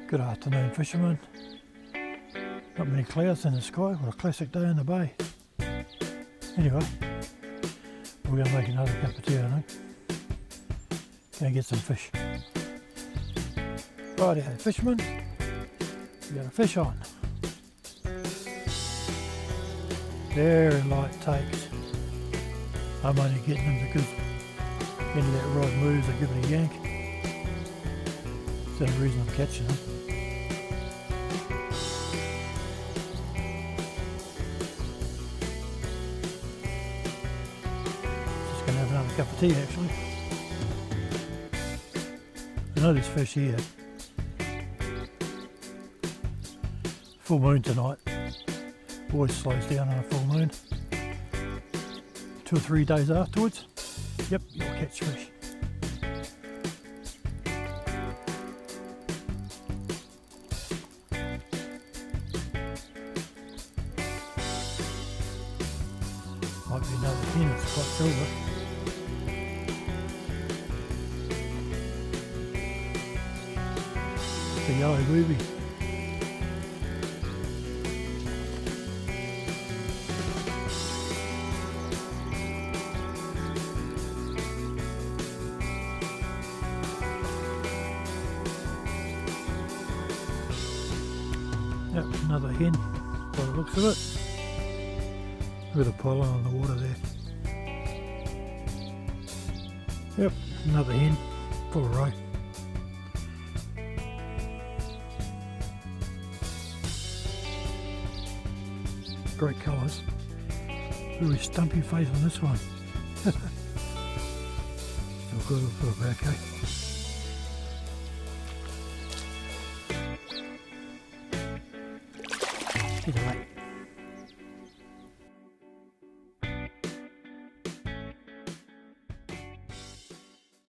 Good afternoon, fishermen. Not many clouds in the sky. What a classic day in the bay. Anyway, we're going to make another cup of tea, I think. Going to get some fish. Righty-ho, fishermen. We got a fish on. Very light takes. I'm only getting them because any that rod moves, I give it a yank. That's the reason I'm catching them. Just going to have another cup of tea actually. I know there's fish here. Full moon tonight. Always slows down on a full moon. 2 or 3 days afterwards, yep, you'll catch fish. Might be another hen, it's quite silver. The yellow ruby. Yep, another hen by the looks of it. With a pollen on the water there. Yep, another hen, full row. Great colours. Really stumpy face on this one. Still good, it'll feel okay. Either way.